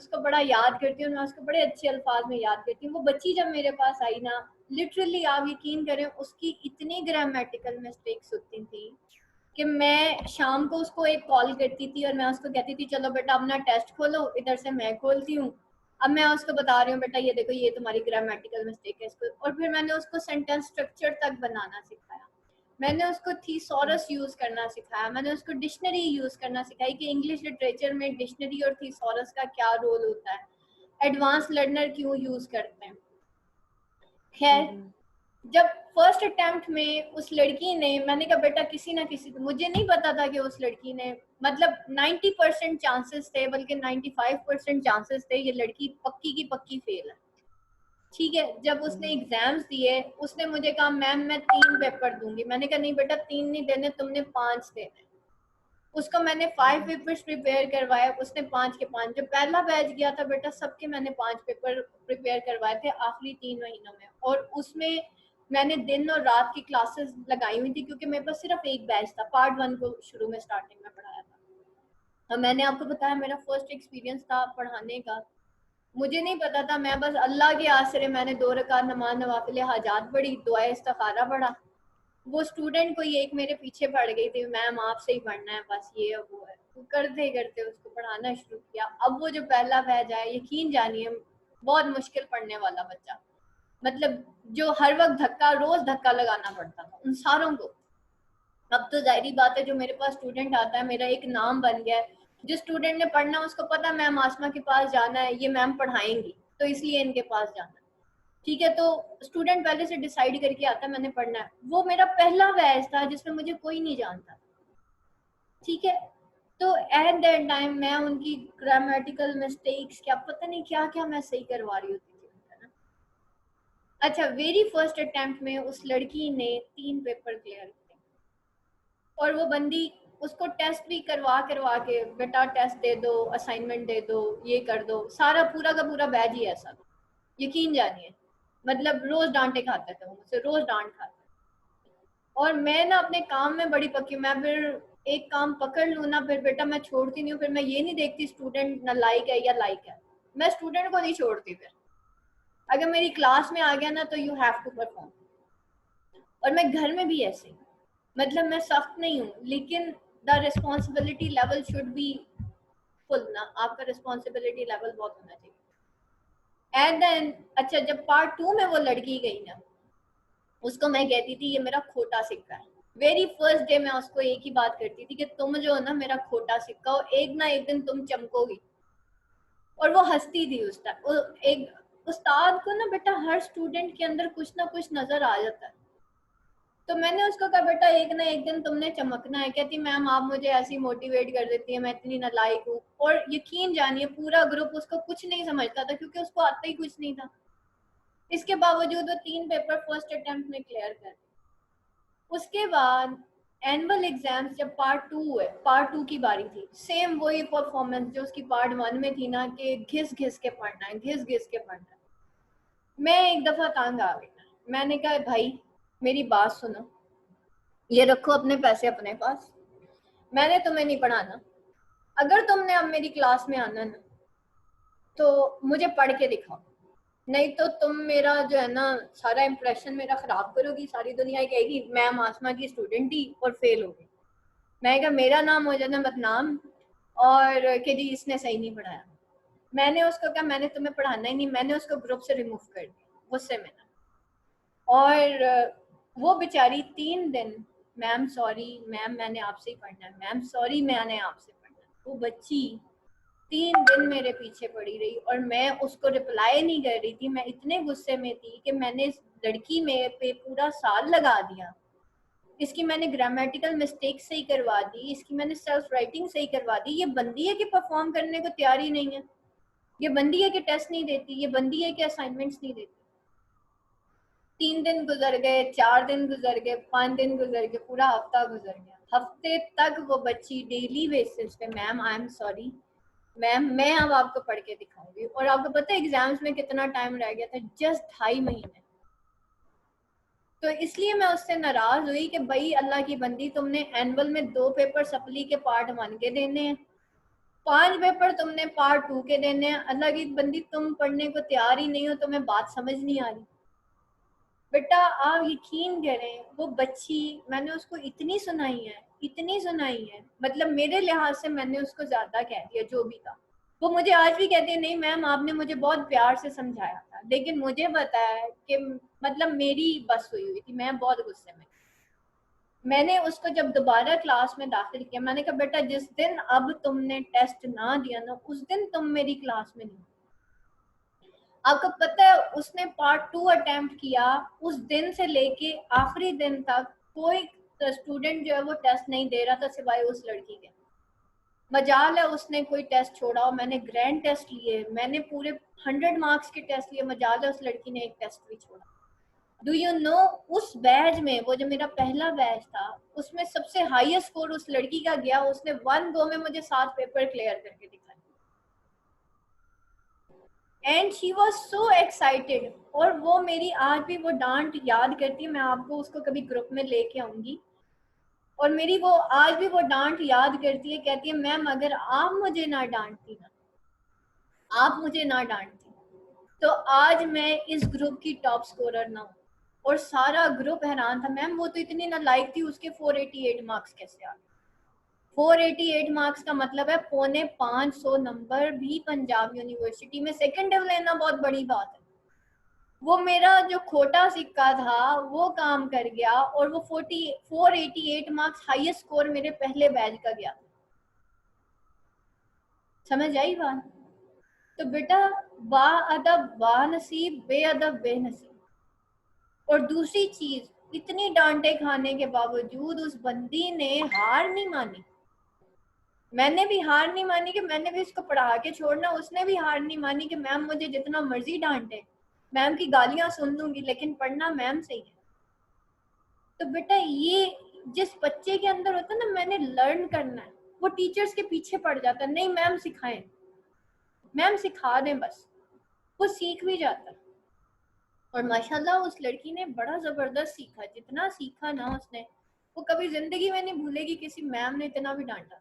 उसको बड़ा याद करती हूँ, मैं उसको बड़े अच्छे अल्फाज में याद करती हूँ। वो बच्ची जब मेरे पास आई ना, लिटरली आप यकीन करें उसकी इतनी ग्रामेटिकल मिस्टेक्स होती थी कि मैं शाम को उसको एक कॉल करती थी और मैं उसको कहती थी चलो बेटा अपना टेस्ट खोलो, इधर से मैं खोलती हूँ। अब मैं उसको बता रही हूँ बेटा ये देखो ये तुम्हारी ग्रामेटिकल मिस्टेक है इसको, और फिर मैंने उसको सेंटेंस स्ट्रक्चर तक बनाना सिखाया। मैंने उसको थीसॉरस यूज करना सिखाया, मैंने उसको डिक्शनरी यूज करना सिखाई कि इंग्लिश लिटरेचर में डिक्शनरी और थीसॉरस का क्या रोल होता है, एडवांस लर्नर क्यों यूज करते हैं। खैर, जब फर्स्ट अटेम्प्ट में उस लड़की ने, मैंने कहा बेटा किसी ना किसी, मुझे नहीं पता था कि उस लड़की ने, मतलब 90% चांसेस थे, बल्कि 95% चांसेस थे ये लड़की पक्की की पक्की फेल है। ठीक है, जब उसने एग्जाम्स दिए उसने मुझे कहा मैम मैं 3 पेपर दूंगी। मैंने कहा नहीं बेटा 3 नहीं देने, तुमने 5 देने। उसको मैंने 5 पेपर्स प्रिपेयर करवाए, उसने 5 के 5। जो पहला बैच गया था बेटा सबके मैंने 5 पेपर प्रिपेयर करवाए थे आखिरी 3 महीनों में, और उसमें मैंने दिन और रात की क्लासेस लगाई हुई थी क्योंकि मेरे पास सिर्फ एक बैच था, पार्ट 1 को शुरू में स्टार्टिंग में पढ़ाया था। और मैंने आपको बताया मेरा फर्स्ट एक्सपीरियंस था पढ़ाने का, मुझे नहीं पता था। मैं बस अल्लाह के आसरे मैंने 2 रकात नमाज नवाफिल हाजात पढ़ी, दुआ इस्तिखारा पढ़ा। वो स्टूडेंट कोई एक मेरे पीछे पड़ गई थी, मैम आपसे ही पढ़ना है बस, ये वो है। तो करते करते उसको पढ़ाना शुरू किया। अब वो जो पहला बैच आया, यकीन जानिए बहुत मुश्किल पढ़ने वाला बच्चा, मतलब जो हर वक्त धक्का, रोज धक्का लगाना पड़ता था उन सारों को। अब तो जाहिर बात है जो मेरे पास स्टूडेंट आता है मेरा एक नाम बन गया है। जिस स्टूडेंट ने पढ़ना उसको पता मैम आसमा के पास जाना है, ये मैम पढ़ाएंगी तो इसलिए इनके पास जाना है। ठीक है, तो स्टूडेंट पहले से डिसाइड करके आता है मैंने पढ़ना है। वो मेरा पहला बैच था जिसमें मुझे कोई नहीं जानता। ठीक है, तो एट दैट टाइम मैं उनकी ग्रामेटिकल मिस्टेक्स क्या पता नहीं क्या क्या मैं सही करवा रही होती थी। अच्छा, वेरी फर्स्ट अटेम्प्ट में उस लड़की ने 3 पेपर क्लियर किए, और वो बंदी उसको टेस्ट भी करवा करवा के बेटा टेस्ट दे दो, असाइनमेंट दे दो, ये कर दो, सारा पूरा का पूरा बैच ही ऐसा। यकीन जानिए, मतलब रोज डांटे खाते थे वो मुझसे, रोज डांट खाते। और मैं ना अपने काम में बड़ी पक्की, मैं फिर एक काम पकड़ लूँ ना फिर बेटा मैं छोड़ती नहीं हूँ। फिर मैं ये नहीं देखती स्टूडेंट ना लाइक है या लाइक है, मैं स्टूडेंट को नहीं छोड़ती। फिर अगर मेरी क्लास में आ गया ना तो यू हैव टू परफॉर्म। और मैं घर में भी ऐसे, मतलब मैं सख्त नहीं हूँ लेकिन the responsibility level should be full ना, आपका रिस्पॉन्सिबिलिटी लेवल बहुत होना चाहिए। एंड देन अच्छा, जब पार्ट 2 में वो लड़की गई ना, उसको मैं कहती थी ये मेरा खोटा सिक्का है। वेरी फर्स्ट डे मैं उसको एक ही बात करती थी कि तुम जो है ना मेरा खोटा सिक्का हो, एक ना एक दिन तुम चमकोगी। और वो हंसती थी उस टाइम। एक उस्ताद को ना बेटा हर स्टूडेंट के अंदर कुछ ना कुछ नजर आ जाता है। तो मैंने उसको कहा बेटा एक ना एक दिन तुमने चमकना है। कहती मैम आप मुझे ऐसी मोटिवेट कर देती है, मैं इतनी नालायक हूँ। और यकीन जानिए पूरा ग्रुप उसको कुछ नहीं समझता था क्योंकि उसको आता ही कुछ नहीं था। इसके बावजूद वो 3 पेपर फर्स्ट अटेम्प्ट में क्लियर कर। उसके बाद एनुअल एग्जाम्स जब पार्ट 2 है, पार्ट 2 की बारी थी, सेम वही परफॉर्मेंस जो उसकी पार्ट 1 में थी ना, कि घिस घिस के पढ़ना है, घिस घिस के पढ़ना है। मैं एक दफा तंग आ गई, मैंने कहा भाई मेरी बात सुनो, ये रखो अपने पैसे अपने पास, मैंने तुम्हें नहीं पढ़ाना। अगर तुमने अब मेरी क्लास में आना ना तो मुझे पढ़ के दिखाओ, नहीं तो तुम मेरा जो है ना सारा इंप्रेशन मेरा खराब करोगी। सारी दुनिया कहेगी मैम आसमा की स्टूडेंट थी और फेल हो गई। मैं कहा मेरा नाम हो जाना बदनाम, और कि जी इसने सही नहीं पढ़ाया। मैंने उसको कहा मैंने तुम्हें पढ़ाना ही नहीं, मैंने उसको ग्रुप से रिमूव कर दिया गुस्से में। और वो बेचारी 3 दिन मैम सॉरी, मैम मैंने आपसे ही पढ़ना है, मैम सॉरी मैंने आपसे पढ़ना है। वो बच्ची 3 दिन मेरे पीछे पड़ी रही और मैं उसको रिप्लाई नहीं कर रही थी। मैं इतने गुस्से में थी कि मैंने इस लड़की में पे पूरा साल लगा दिया। इसकी मैंने ग्रामेटिकल मिस्टेक सही करवा दी, इसकी मैंने सेल्फ राइटिंग सही करवा दी। ये बंदी है कि परफॉर्म करने को तैयार ही नहीं है, ये बंदी है कि टेस्ट नहीं देती, ये बंदी है कि असाइनमेंट्स नहीं देती। 3 दिन गुजर गए, 4 दिन गुजर गए, 5 दिन गुजर गए, पूरा हफ्ता गुजर गया। हफ्ते तक वो बच्ची डेली बेसिस पे ma'am I am sorry, ma'am मैं अब आपको पढ़ के दिखाऊंगी। और आपको पता है एग्जाम्स में कितना टाइम रह गया था? जस्ट 2.5 महीने। तो इसलिए मैं उससे नाराज हुई कि भाई अल्लाह की बंदी, तुमने एनुअल में 2 पेपर सप्ली के पार्ट 1 के देने हैं, 5 पेपर तुमने पार्ट 2 के देने हैं, अल्लाह की बंदी तुम पढ़ने को तैयार ही नहीं हो, तुम्हें बात समझ नहीं आ रही। बेटा आप यकीन करें, वो बच्ची, मैंने उसको इतनी सुनाई है, मतलब मेरे लिहाज से मैंने उसको ज्यादा कह दिया जो भी था। वो मुझे आज भी कहती है, नहीं मैम आपने मुझे बहुत प्यार से समझाया था, लेकिन मुझे पता है कि मतलब मेरी बस हुई थी, मैं बहुत गुस्से में। मैंने उसको जब दोबारा क्लास में दाखिल किया, मैंने कहा बेटा जिस दिन अब तुमने टेस्ट ना दिया ना, उस दिन तुम मेरी क्लास में नहीं। आपको पता है उसने पार्ट 2 अटेम्प्ट किया, उस दिन से लेके आखिरी दिन तक कोई स्टूडेंट जो है वो टेस्ट नहीं दे रहा था सिवाय उस लड़की के। मजाल है उसने कोई टेस्ट छोड़ा, और मैंने ग्रैंड टेस्ट लिए, मैंने पूरे 100 मार्क्स के टेस्ट लिए, मजाल है उस लड़की ने एक टेस्ट भी छोड़ा। डू यू नो, उस बैच में, वो जो मेरा पहला बैच था, उसमें सबसे हाईएस्ट स्कोर उस लड़की का गया। उसने 1 गो में मुझे 7 पेपर क्लियर करके दिखाए, and she was so excited. और वो मेरी आज भी वो डांट याद करती है, मैं आपको उसको कभी ग्रुप में लेके आऊंगी, और मेरी वो आज भी वो डांट याद करती है, कहती है मैम अगर आप मुझे ना डांटती ना, आप मुझे ना डांटती, तो आज मैं इस ग्रुप की टॉप स्कोरर ना हूँ। और सारा ग्रुप हैरान था, मैम वो तो इतनी नालायक थी, उसके 488 मार्क्स कैसे आ गए? 488 मार्क्स का मतलब है 450 नंबर भी पंजाब यूनिवर्सिटी में सेकंड डिव लेना बहुत बड़ी बात है। वो मेरा जो खोटा सिक्का था वो काम कर गया, और वो 488 मार्क्स हाईएस्ट स्कोर मेरे पहले बैच का गया। समझ आई बात? तो बेटा बा अदब बा नसीब, बेअदब बेनसीब। और दूसरी चीज, इतनी डांटे खाने के बावजूद उस बंदी ने हार नहीं मानी। मैंने भी हार नहीं मानी कि मैंने भी इसको पढ़ा के छोड़ना, उसने भी हार नहीं मानी कि मैम मुझे जितना मर्जी डांटे, मैम की गालियां सुन लूंगी, लेकिन पढ़ना मैम से ही है। तो बेटा ये जिस बच्चे के अंदर होता है ना, मैंने लर्न करना है, वो टीचर्स के पीछे पड़ जाता है, नहीं मैम सिखाएं, मैम सिखा दें बस, वो सीख भी जाता है। और माशाल्लाह उस लड़की ने बड़ा जबरदस्त सीखा, जितना सीखा ना उसने, वो कभी जिंदगी में नहीं भूलेगी किसी मैम ने इतना भी डांटा।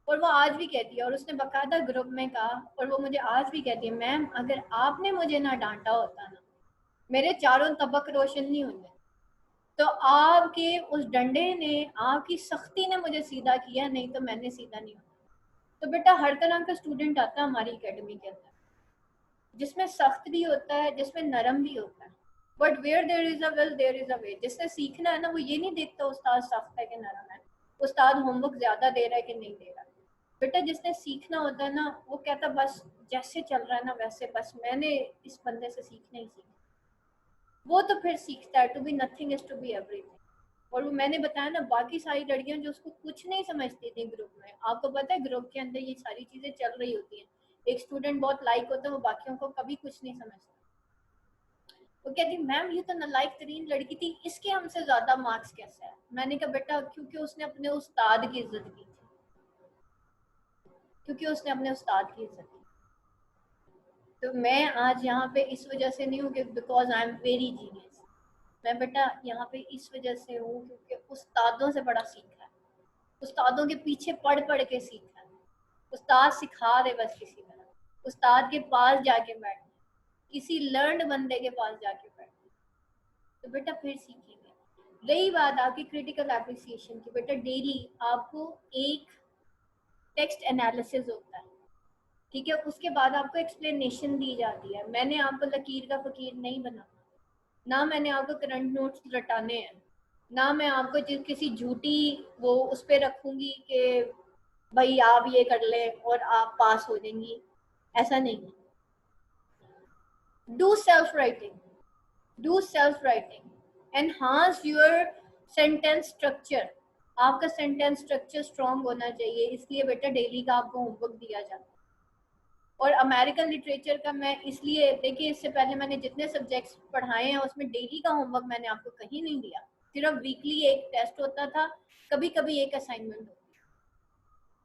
और वो आज भी कहती है, और उसने बकायदा ग्रुप में कहा, और वो मुझे आज भी कहती है, मैम अगर आपने मुझे ना डांटा होता ना, मेरे चारों तबक रोशन नहीं होंगे, तो आपके उस डंडे ने, आपकी सख्ती ने मुझे सीधा किया, नहीं तो मैंने सीधा नहीं होता। तो बेटा हर तरह का स्टूडेंट आता है हमारी एकेडमी के अंदर, जिसमें सख्त भी होता है, जिसमें नरम भी होता है, but where there is a will there is a way. जिसने सीखना है ना, वो ये नहीं देखता उस्ताद सख्त है कि नरम है, उस्ताद होमवर्क ज्यादा दे रहा है कि नहीं दे रहा। बेटा जिसने सीखना होता है ना, वो कहता बस जैसे चल रहा है ना वैसे, बस मैंने इस बंदे से सीखना ही सीखना, वो तो फिर सीखता है। To be nothing is to be everything. और वो मैंने बताया ना, बाकी सारी लड़कियां जो उसको कुछ नहीं समझती थी ग्रुप में, आपको पता है ग्रुप के अंदर ये सारी चीजें चल रही होती हैं। एक स्टूडेंट बहुत लाइक होता है, वो बाकियों को कभी कुछ नहीं समझता। वो कहती मैम ये तो नालायक तरीन लड़की थी, इसके हमसे ज्यादा मार्क्स कैसे है? मैंने कहा बेटा क्योंकि उसने अपने उस्ताद की इज्जत की थी, क्योंकि उसने अपने उस्ताद की इज्जत की। तो मैं आज यहाँ पे इस वजह से नहीं हूँ कि because I am very genius. मैं बेटा यहाँ पे इस वजह से हूँ क्योंकि उस्तादों से बड़ा सीखा है, उस्तादों के पीछे पढ़ पढ़ के सीखा है। उस्ताद सिखा दे बस किसी तरह, उस्ताद के पास जाके बैठ, किसी लर्नड बंदे के पास जाके बैठ, तो बेटा फिर सीखेंगे। रही बात आपकी क्रिटिकल एप्रिसिएशन की, बेटा डेली आपको एक टेक्स्ट एनालिसिस होता है, ठीक है, उसके बाद आपको एक्सप्लेनेशन दी जाती है। मैंने आपको लकीर का फकीर नहीं बना, ना मैंने आपको करंट नोट्स रटाने हैं, ना मैं आपको किसी झूठी वो उस पर रखूंगी कि भाई आप ये कर ले और आप पास हो जाएंगी, ऐसा नहीं है। Do self writing, do self writing, enhance your sentence structure. आपका सेंटेंस स्ट्रक्चर स्ट्रॉन्ग होना चाहिए, इसलिए बेटा डेली का आपको होमवर्क दिया जाता है। और अमेरिकन लिटरेचर का मैं इसलिए, देखिए इससे पहले मैंने जितने सब्जेक्ट्स पढ़ाए हैं उसमें डेली का होमवर्क मैंने आपको कहीं नहीं दिया, सिर्फ वीकली एक टेस्ट होता था, कभी कभी एक असाइनमेंट होती।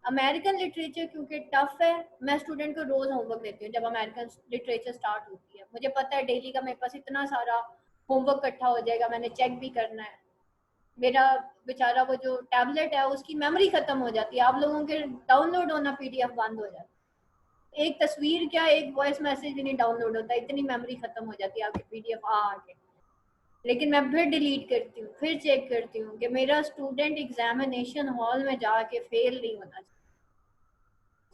अमेरिकन लिटरेचर क्योंकि टफ है, मैं स्टूडेंट को रोज होमवर्क देती हूँ जब अमेरिकन लिटरेचर स्टार्ट होती है। मुझे पता है डेली का मेरे पास इतना सारा होमवर्क इकट्ठा हो जाएगा, मैंने चेक भी करना है। मेरा बेचारा वो जो टैबलेट है उसकी मेमोरी खत्म हो जाती है, आप लोगों के डाउनलोड होना पीडीएफ बंद हो जाता है, एक तस्वीर क्या एक वॉइस मैसेज भी नहीं डाउनलोड होता, इतनी मेमोरी खत्म हो जाती है आपकी पीडीएफ आ आके। लेकिन मैं फिर डिलीट करती हूँ, फिर चेक करती हूँ कि मेरा स्टूडेंट एग्जामिनेशन हॉल में जाके फेल नहीं होना चाहिए।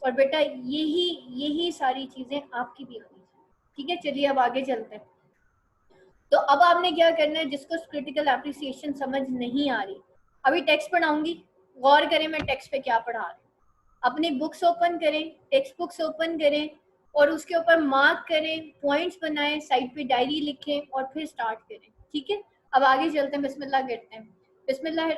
और बेटा यही यही सारी चीजें आपकी भी होनी चाहिए। ठीक है, चलिए अब आगे चलते हैं। तो अब आपने क्या करना है, जिसको क्रिटिकल एप्रिसिएशन समझ नहीं आ रही, अभी टेक्स्ट पढ़ाऊंगी, गौर करें मैं टेक्स्ट पे क्या पढ़ा रही हूँ। अपनी बुक्स ओपन करें, टेक्स्ट बुक्स ओपन करें और उसके ऊपर मार्क करें, पॉइंट्स बनाएं, साइड पे डायरी लिखें और फिर स्टार्ट करें। ठीक है, अब आगे चलते हैं, बिस्मिल्लाह करते हैं। बिस्मिल्लाह